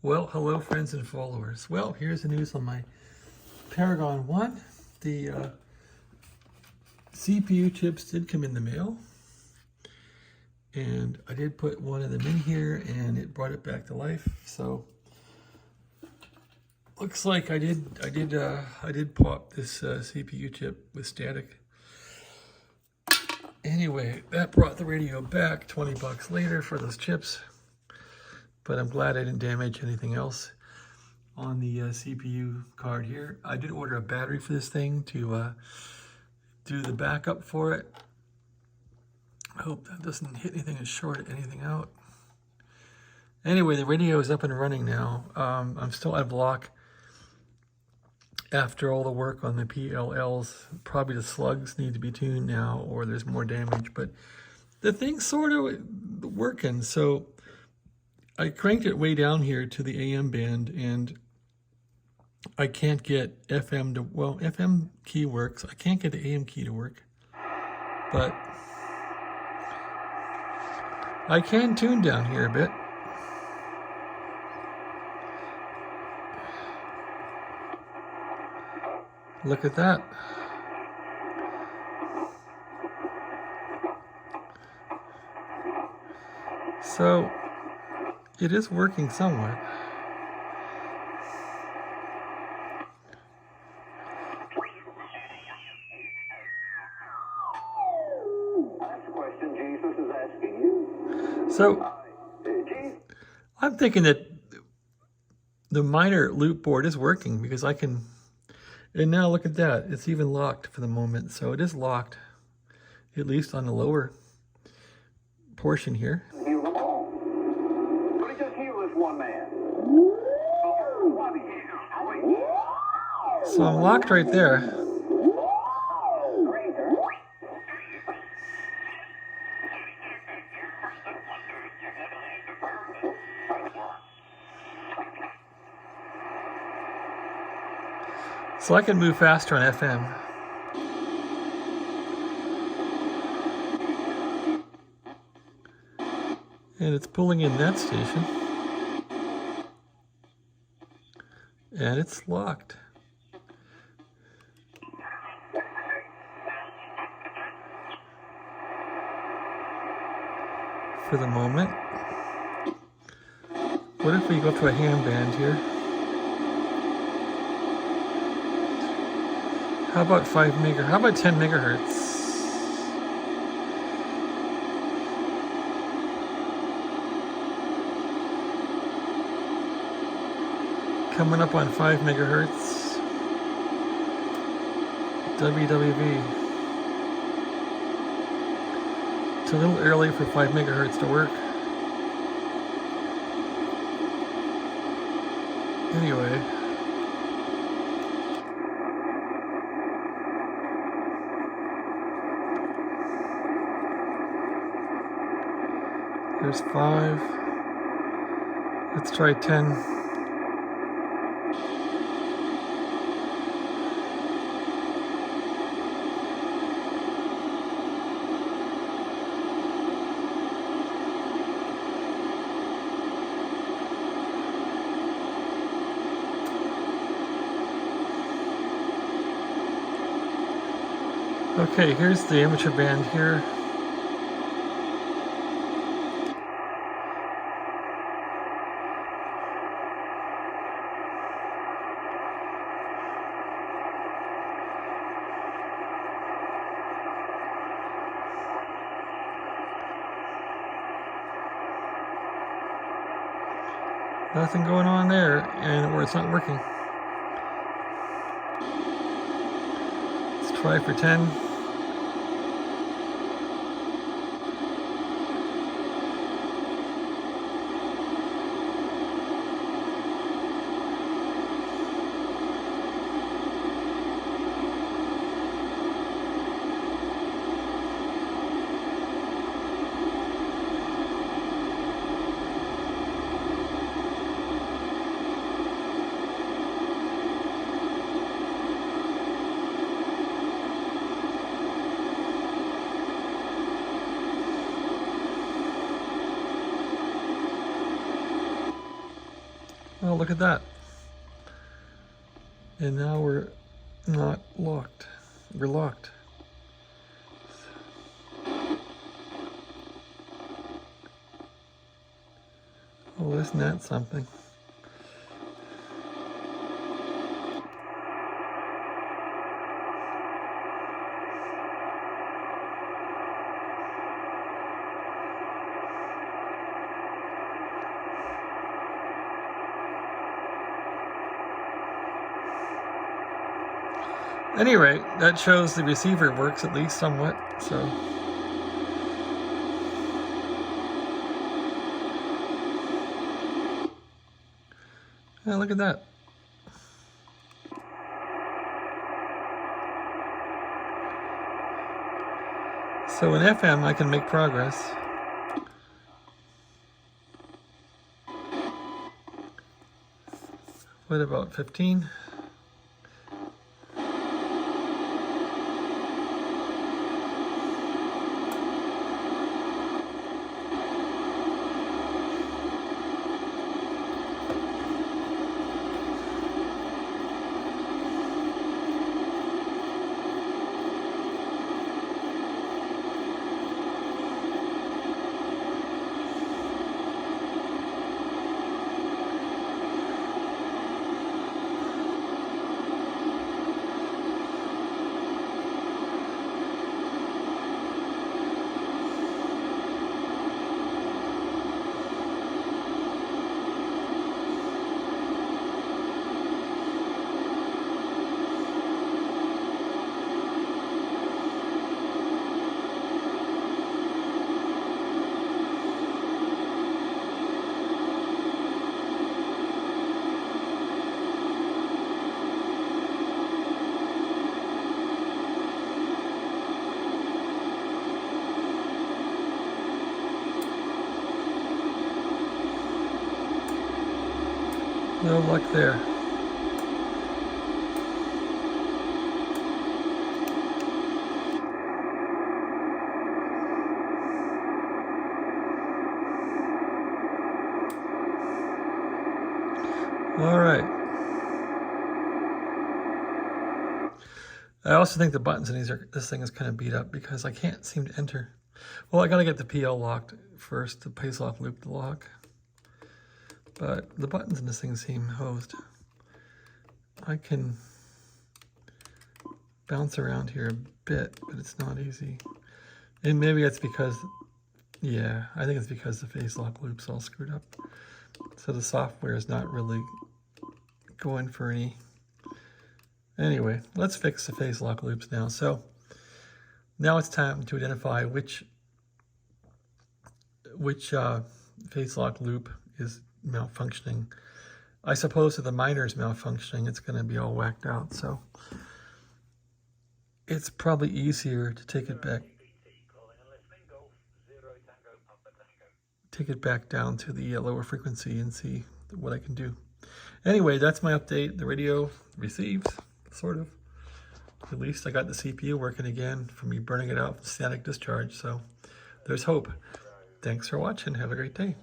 Well, hello friends and followers. Well, here's the news on my Paragon 1. The CPU chips did come in the mail. And I did put one of them in here and it brought it back to life. So looks like I did pop this CPU chip with static. Anyway, that brought the radio back 20 bucks later for those chips. But I'm glad I didn't damage anything else on the CPU card here. I did order a battery for this thing to do the backup for it. I hope that doesn't hit anything and short anything out. Anyway, the radio is up and running now. I'm still out of lock after all the work on the PLLs. Probably the slugs need to be tuned now or there's more damage, but the thing's sort of working. So I cranked it way down here to the AM band and I can't get FM to, well, FM key works. I can't get the AM key to work, but I can tune down here a bit. Look at that. So it is working somewhat. That's a question Jesus is asking you. So I'm thinking that the minor loop board is working because I can, and now look at that, it's even locked for the moment. So it is locked, at least on the lower portion here. Heal them all. But he just healed this one man. So I'm locked right there. So I can move faster on FM. And it's pulling in that station. And it's locked. For the moment. What if we go to a ham band here? How about 5 megahertz? How about 10 megahertz? Coming up on 5 megahertz. WWV. It's a little early for 5 megahertz to work. Anyway. There's 5. Let's try 10. Okay, here's the amateur band here. Nothing going on there, and or it's not working. Let's try for 10. Oh, look at that. And now we're not locked. We're locked. Oh, isn't that something? At any rate, that shows the receiver works at least somewhat, so. Yeah, look at that. So in FM, I can make progress. What about 15? No luck there. All right. I also think the buttons in this thing is kind of beat up because I can't seem to enter. Well, I gotta get the PL locked first, the pace lock loop to lock. But the buttons in this thing seem hosed. I can bounce around here a bit, but it's not easy. And maybe it's because, yeah, I think it's because the face lock loop's all screwed up. So the software is not really going for any. Anyway, let's fix the face lock loops now. So now it's time to identify which face lock loop is malfunctioning. I suppose if the minor is malfunctioning, it's going to be all whacked out. So it's probably easier to take it back down to the lower frequency and see what I can do. Anyway, that's my update. The radio receives, sort of. At least I got the CPU working again from me burning it out from static discharge. So there's hope. Thanks for watching. Have a great day.